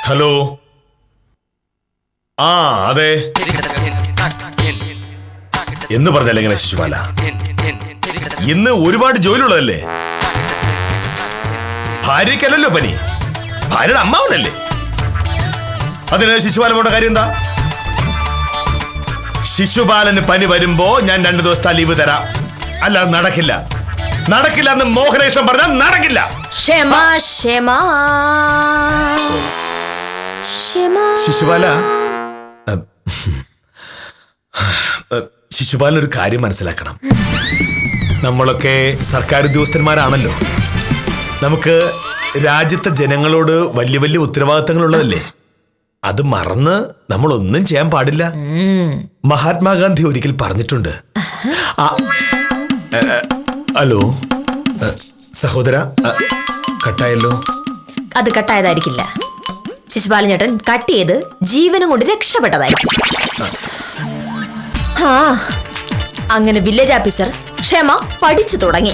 Hello. ആ അതെ എന്ന് പറഞ്ഞാൽ എങ്ങനെ ശിശുപാല? ഇന്ന് ഒരുപാട് ജോലിയുള്ളതല്ലേ? ഭാര്യക്കല്ലല്ലോ പനി, ഭാര്യയുടെ അമ്മാവനല്ലേ? അതിന് ശിശുപാലൻ പോണ്ട കാര്യം എന്താ? ശിശുപാലന് പനി വരുമ്പോ ഞാൻ 2 ദിവസത്തെ ലീവ് തരാം. അല്ല നടക്കില്ല, നടക്കില്ല എന്ന് മോഹനേഷ്ടം പറഞ്ഞാൽ നടക്കില്ല. ശിശുപാല, ശിശുപാലൻ ഒരു കാര്യം മനസ്സിലാക്കണം. നമ്മളൊക്കെ സർക്കാർ ഉദ്യോഗസ്ഥന്മാരാണല്ലോ. നമുക്ക് രാജ്യത്തെ ജനങ്ങളോട് വലിയ വലിയ ഉത്തരവാദിത്തങ്ങളുള്ളതല്ലേ. അത് മറന്ന് നമ്മളൊന്നും ചെയ്യാൻ പാടില്ല. മഹാത്മാഗാന്ധി ഒരിക്കൽ പറഞ്ഞിട്ടുണ്ട്. ഹലോ സഹോദര, കട്ടായല്ലോ. അത് കട്ടായതായിരിക്കില്ല. ശിശുപാലൻ ചേട്ടൻ കട്ട് ചെയ്ത് ജീവനും കൊണ്ട് രക്ഷപ്പെട്ടതായിരിക്കും. അങ്ങനെ വില്ലേജ് ഓഫീസർ ക്ഷമ പഠിച്ചു തുടങ്ങി.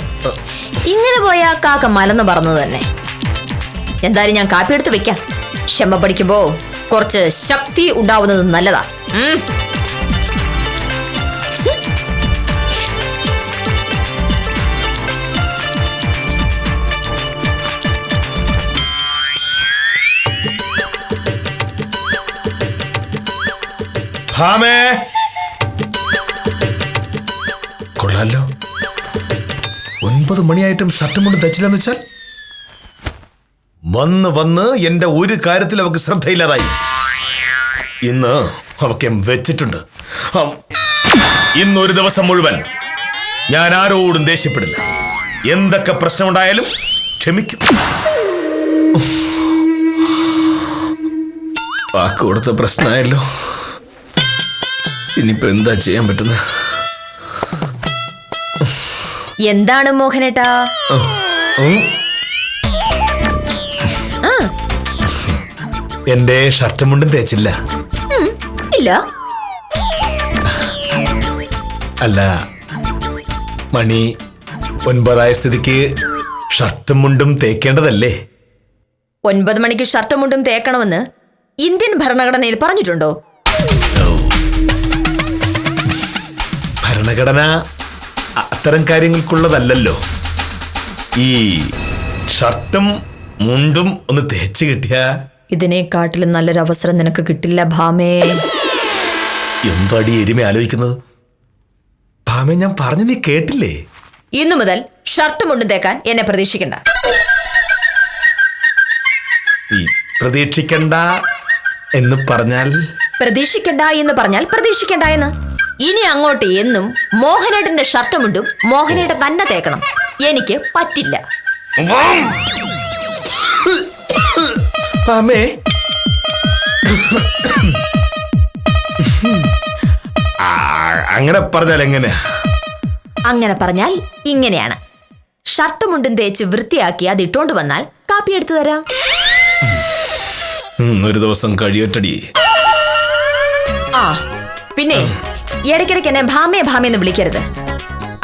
ഇങ്ങനെ പോയാ കാക്ക മലന്ന് പറന്നു തന്നെ. എന്തായാലും ഞാൻ കാപ്പി എടുത്ത് വെക്കാം. ക്ഷമ പഠിക്കുമ്പോ കുറച്ച് ശക്തി ഉണ്ടാവുന്നത് നല്ലതാ. കൊള്ളാലോ, 9 മണിയായിട്ടും ഷർട്ടും മുണ്ടും തയ്ച്ചില്ലെന്ന് വെച്ചാൽ വന്ന് വന്ന് എന്റെ ഒരു കാര്യത്തിൽ അവക്ക് ശ്രദ്ധയില്ലാതായി. ഇന്ന് അവക്ക് വെച്ചിട്ടുണ്ട്. ഇന്നൊരു ദിവസം മുഴുവൻ ഞാൻ ആരോടും ദേഷ്യപ്പെടില്ല. എന്തൊക്കെ പ്രശ്നമുണ്ടായാലും ക്ഷമിക്കും. വാക്ക് കൊടുത്ത പ്രശ്നമായല്ലോ. ഇനിയിപ്പോ എന്താ ചെയ്യാൻ പറ്റുന്നത്? എന്താണ് മോഹനേട്ടാ? എന്റെ ഷർട്ടും മുണ്ടും തേച്ചില്ല. ഇല്ല. അല്ല, മണി 9 സ്ഥിതിക്ക് ഷർട്ടും മുണ്ടും തേക്കേണ്ടതല്ലേ? 9 മണിക്ക് ഷർട്ടും മുണ്ടും തേക്കണമെന്ന് ഇന്ത്യൻ ഭരണഘടനയിൽ പറഞ്ഞിട്ടുണ്ടോ? ഭരണഘടന അത്തരം കാര്യങ്ങൾക്കുള്ളതല്ലല്ലോ. ഈ ഷർട്ടും മുണ്ടും ഒന്ന് തേച്ച് കിട്ടിയ ഇതിനെക്കാട്ടിലും നല്ലൊരു അവസരം നിനക്ക് കിട്ടില്ല ഭാമേ. എന്താടി എരുമ ആലോചിക്കുന്നത്? ഭാമേ, ഞാൻ പറഞ്ഞു നീ കേട്ടില്ലേ? ഇന്നു മുതൽ ഷർട്ടും മുണ്ടും തേക്കാൻ എന്നെ പ്രതീക്ഷിക്കണ്ട. പ്രതീക്ഷിക്കണ്ട എന്ന് പറഞ്ഞാൽ? പ്രതീക്ഷിക്കണ്ട എന്ന് പറഞ്ഞാൽ പ്രതീക്ഷിക്കണ്ട എന്ന്. ഇനി അങ്ങോട്ട് എന്നും മോഹനേട്ടന്റെ ഷർട്ടും മുണ്ടും മോഹനേട്ടൻ തന്നെ തേക്കണം. എനിക്ക് പറ്റില്ല. അങ്ങനെ പറഞ്ഞാൽ എങ്ങനെ? അങ്ങനെ പറഞ്ഞാൽ ഇങ്ങനെയാണ്. ഷർട്ടും മുണ്ടും തേച്ച് വൃത്തിയാക്കി അത് ഇട്ടോണ്ട് വന്നാൽ കാപ്പി എടുത്തു തരാം. ഒരു ദിവസം കഴിയട്ടടി. പിന്നെ ഇടയ്ക്കിടയ്ക്ക് എന്നെ ഭാമയെ ഭാമയെന്ന് വിളിക്കരുത്.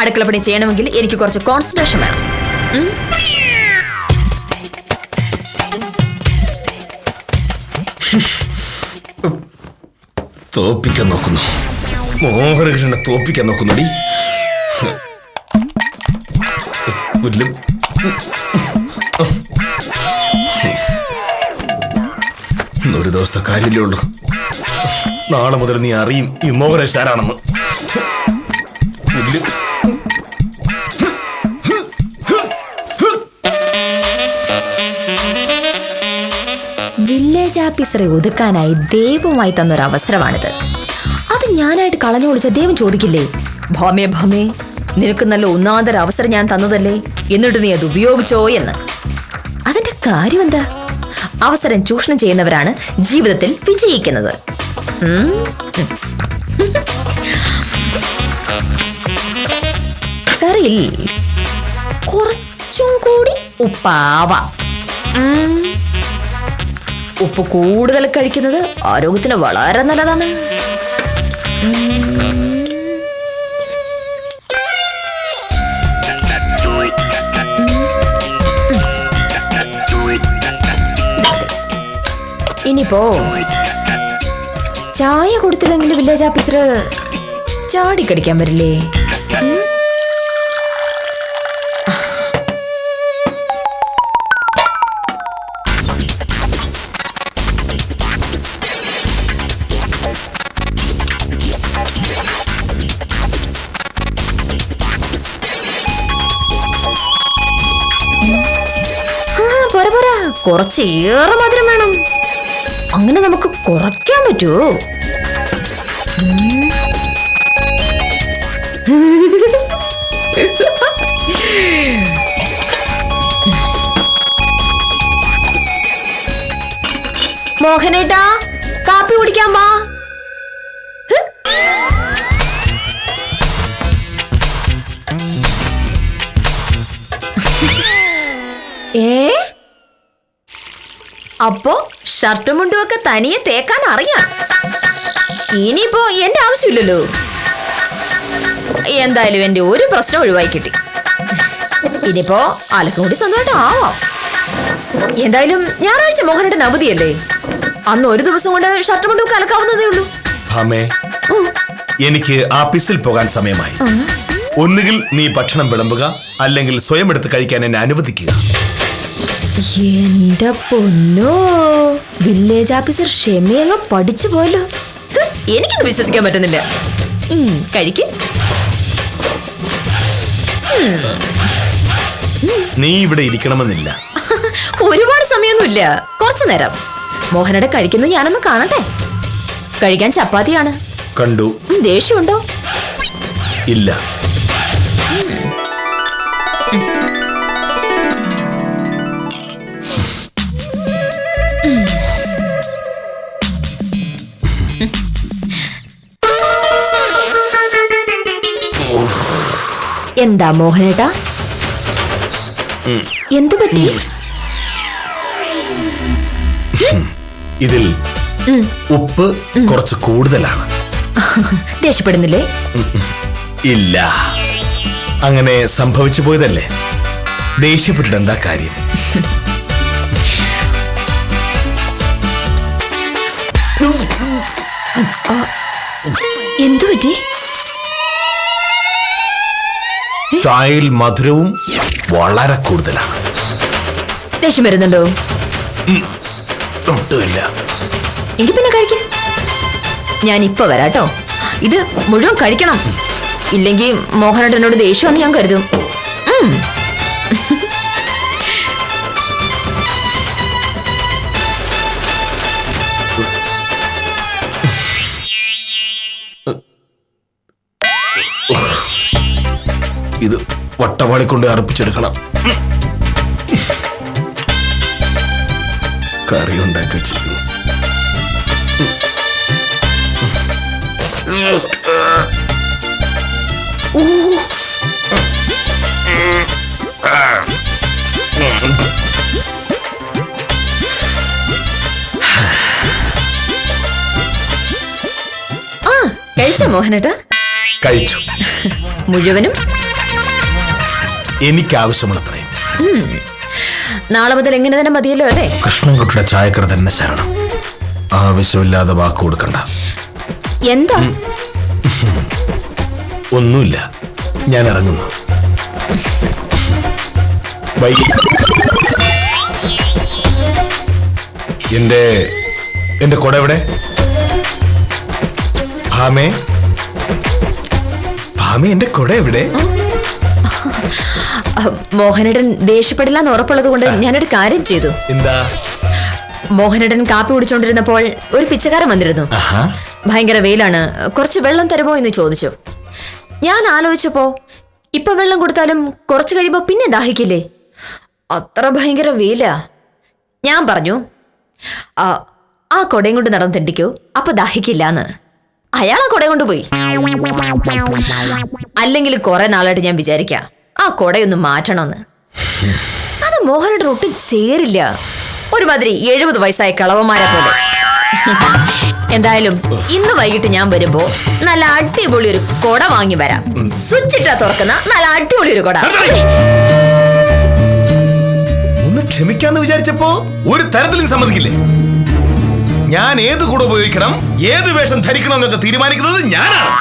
അടുക്കളപ്പണി ചെയ്യണമെങ്കിൽ എനിക്ക് കുറച്ച് കോൺസെൻട്രേഷൻ വേണം. തോപ്പിക്കാൻ നോക്കുന്നു. മോഹനകൃഷ്ണനെ തോപ്പിക്കാൻ നോക്കുന്നുടി. ഒരു ദിവസത്തെ കാര്യമല്ലേ ഉള്ളൂ. നാളെ മുതൽ നീ അറിയും ഈ മോഹനേഷ് ആരാണെന്ന്. വില്ലേജ് ഓഫീസറെ ഒതുക്കാനായി ദൈവമായി തന്നൊരു അവസരമാണിത്. അത് ഞാനായിട്ട് കളഞ്ഞു കുളിച്ച ദൈവം ചോദിക്കില്ലേ, ഭാമേ ഭാമേ നിനക്ക് നല്ല ഒന്നാന്തര അവസരം ഞാൻ തന്നതല്ലേ, എന്നിട്ട് നീ അത് ഉപയോഗിച്ചോ എന്ന്. അതിന്റെ കാര്യം എന്താ? അവസരം ചൂഷണം ചെയ്യുന്നവരാണ് ജീവിതത്തിൽ വിജയിക്കുന്നത്. കറിയിൽ കുറച്ചും കൂടി ഉപ്പാവാം. ഉപ്പ് കൂടുതൽ കഴിക്കുന്നത് ആരോഗ്യത്തിന് വളരെ നല്ലതാണ്. ഇനിയിപ്പോ ചായ കൊടുത്തില്ലെങ്കിൽ വില്ലേജ് ഓഫീസർ ചാടിക്കടിക്കാൻ വരില്ലേ? പോരാ, കുറച്ചേറെ മധുരം വേണം. അങ്ങനെ നമുക്ക് കുറയ്ക്കാൻ പറ്റുമോ? മോഹനേട്ടാ, കാപ്പി കുടിക്കാൻ വാ. അപ്പോ ഷർട്ടും മുണ്ടുമൊക്കെ തനിയെ തേക്കാൻ അറിയാം. ഇനിയിപ്പോ എന്റെ ആവശ്യമില്ലല്ലോ. എന്തായാലും എന്റെ ഒരു പ്രശ്നം ഒഴിവായി കിട്ടി. ഇനിയിപ്പോ അലക്കും കൂടി സ്വന്തമായിട്ട് ആവാം. എന്തായാലും ഞായറാഴ്ച മോഹനയുടെ അവധിയല്ലേ? അന്ന് ഒരു ദിവസം കൊണ്ട് ഷർട്ടും മുണ്ടുമൊക്കെ അലക്കാവുന്നതേ ഉള്ളൂ. എനിക്ക് ആഫീസിൽ പോകാൻ സമയമായി. ഒന്നുകിൽ നീ ഭക്ഷണം വിളമ്പുക, അല്ലെങ്കിൽ സ്വയം എടുത്ത് കഴിക്കാൻ എന്നെ അനുവദിക്കുക. എന്റെ പൊന്നോ, വില്ലേജ് ഓഫീസർ ക്ഷമയങ്ങ് പഠിച്ചു പോയല്ലോ. എനിക്കത് വിശ്വസിക്കാൻ പറ്റുന്നില്ല. കഴിക്ക്. നീ ഇവിടെ ഇരിക്കണമെന്നില്ല. ഒരുപാട് സമയമൊന്നുമില്ല, കുറച്ചു നേരം. മോഹനയുടെ കഴിക്കുന്നത് ഞാനൊന്ന് കാണട്ടെ. കഴിക്കാൻ ചപ്പാത്തിയാണ്. കണ്ടു. ദേഷ്യമുണ്ടോ? ഇല്ല. എന്താ മോഹനേട്ടാ, എന്തു പറ്റി? ഇതിൽ ഉപ്പ് കുറച്ച് കൂടുതലാണ്. ദേഷ്യപ്പെടുന്നില്ലേ? ഇല്ല, അങ്ങനെ സംഭവിച്ചു പോയതല്ലേ. ദേഷ്യപ്പെട്ടിട്ട് എന്താ കാര്യം? എന്തു പറ്റി? ചായയിൽ മധുരവും വളരെ കൂടുതലാണ്. ദേഷ്യം വരുന്നുണ്ടോ? ഒട്ടുമില്ല. എങ്കിൽ പിന്നെ കഴിക്കാം. ഞാൻ ഇപ്പൊ വരാട്ടോ. ഇത് മുഴുവൻ കഴിക്കണം, ഇല്ലെങ്കിൽ മോഹനേട്ടൻ എന്നോട് ദേഷ്യമാണെന്ന് ഞാൻ കരുതും. ഇത് വട്ടവാളി കൊണ്ട് അർപ്പിച്ചെടുക്കണം. കറി ഉണ്ടാക്കി വെച്ചിരിക്കുന്നു. കഴിച്ചോ മോഹനേട്ടാ? കഴിച്ചു. മുഴുവനും? എനിക്കാവശ്യമുള്ളത്രയും. നാളെ മുതൽ എങ്ങനെ തന്നെ മതിയല്ലോ അല്ലേ? കൃഷ്ണൻകുട്ടിയുടെ ചായക്കട തന്നെ ശരണം. ആവശ്യമില്ലാതെ വാക്ക് കൊടുക്കണ്ട. എന്താ? ഒന്നുമില്ല, ഞാൻ ഇറങ്ങുന്നു. എന്റെ കൊട എവിടെ? ഭാമേ, എന്റെ കൊട എവിടെ? മോഹനേട്ടൻ ദേഷ്യപ്പെടില്ലെന്ന് ഉറപ്പുള്ളത് കൊണ്ട് ഞാനൊരു കാര്യം ചെയ്തു. എന്താ? മോഹനേട്ടൻ കാപ്പി കുടിച്ചോണ്ടിരുന്നപ്പോൾ ഒരു പിച്ചക്കാരൻ വന്നിരുന്നു. ഭയങ്കര വെയിലാണ്, കുറച്ച് വെള്ളം തരുമോ എന്ന് ചോദിച്ചു. ഞാൻ ആലോചിച്ചപ്പോ ഇപ്പൊ വെള്ളം കൊടുത്താലും കുറച്ചു കഴിയുമ്പോ പിന്നെ ദാഹിക്കില്ലേ? അത്ര ഭയങ്കര വെയിലാ. ഞാൻ പറഞ്ഞു, ആ കൊടയും കൊണ്ട് നടന്ന് തെണ്ടിക്കോ, അപ്പൊ ദാഹിക്കില്ലാന്ന്. അയാൾ ആ കൊടയും കൊണ്ട് പോയി. അല്ലെങ്കിൽ കുറെ നാളായിട്ട് ഞാൻ വിചാരിക്കാം ആ കൊടയൊന്ന് മാറ്റണമെന്ന്. അത് മോഹനേട്ടൻ ഒട്ടും ചേരില്ല. ഒരുമാതിരി 70 വയസ്സായ കളവന്മാരെ പോലെ. എന്തായാലും ഇന്ന് വൈകിട്ട് ഞാൻ വരുമ്പോ നല്ല അടിപൊളി ഒരു കൊട വാങ്ങി വരാം. സ്വിച്ചിട്ടാ തുറക്കുന്ന നല്ല അടിപൊളി ഒരു കൊട. ഒന്ന് ക്ഷമിക്കാന്ന് വിചാരിച്ചപ്പോ ഒരു തരത്തിലും സമ്മതിക്കില്ലേ? ഞാൻ ഏത് കൂടെ ഉപയോഗിക്കണം, ഏത് വേഷം ധരിക്കണം എന്നൊക്കെ തീരുമാനിക്കുന്നത് ഞാനാണ്.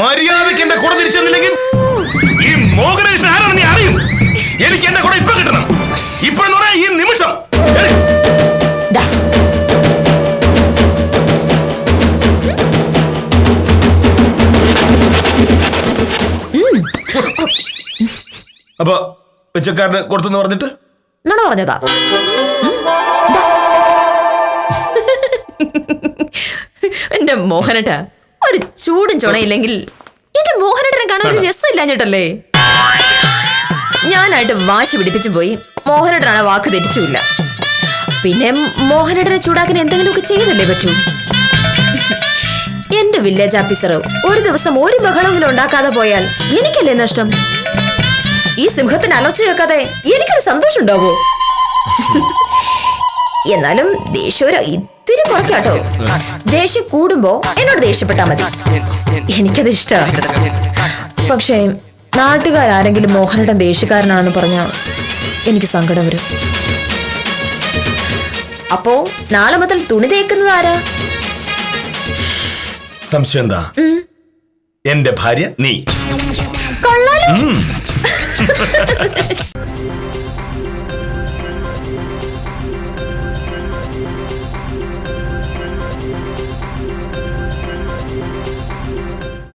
മര്യാദയ്ക്ക് എന്റെ കൂടെ തിരിച്ചെന്നില്ലെങ്കിൽ ഈ മോഹനേഷൻ ആരാണ് നീ അറിയും. എനിക്ക് എന്റെ കൂടെ ഇപ്പൊ കിട്ടണം. ഇപ്പോഴെന്ന് പറയാ ഈ നിമിഷം. ദാ. അപ്പൊ പിച്ചക്കാരന് കൊടുത്തെന്ന് പറഞ്ഞിട്ട് നുണ പറഞ്ഞതാ. എന്റെ മോഹനട്ട ഒരു ചൂടും ചുണയില്ലെങ്കിൽ എന്റെ മോഹനട്ടനെ കാണാൻ ഒരു രസമില്ലാഞ്ഞിട്ടല്ലേ. ഞാനായിട്ട് വാശി പിടിപ്പിച്ചു പോയി. മോഹനട്ടനാണ് വാക്ക് തെറ്റിച്ചില്ല. പിന്നെ മോഹനട്ടനെ ചൂടാക്കാൻ എന്തെങ്കിലുമൊക്കെ ചെയ്തല്ലേ പറ്റൂ. എന്റെ വില്ലേജ് ഓഫീസർ ഒരു ദിവസം ഒരു ബഹളമെങ്കിലും ഉണ്ടാക്കാതെ പോയാൽ എനിക്കല്ലേ നഷ്ടം. ഈ സിംഹത്തിന് അലർച്ച കേൾക്കാതെ എനിക്കൊരു സന്തോഷം ഉണ്ടാവോ? എന്നാലും ദേഷ്യം ഇത്തിരി കുറയ്ക്കാട്ടോ. ദേഷ്യം കൂടുമ്പോ എന്നോട് ദേഷ്യപ്പെട്ടാ മതി, എനിക്കത് ഇഷ്ടമാണ്. പക്ഷേ നാട്ടുകാരെങ്കിലും മോഹനട്ടൻ ദേഷ്യക്കാരനാണെന്ന് പറഞ്ഞാൽ എനിക്ക് സങ്കടം വരും. അപ്പോ നാളെ മുതൽ തുണി തേക്കുന്നത് ആരാ? സംശയം എന്താ? എന്റെ ഭാര്യ നീ. കൊള്ളാലോ.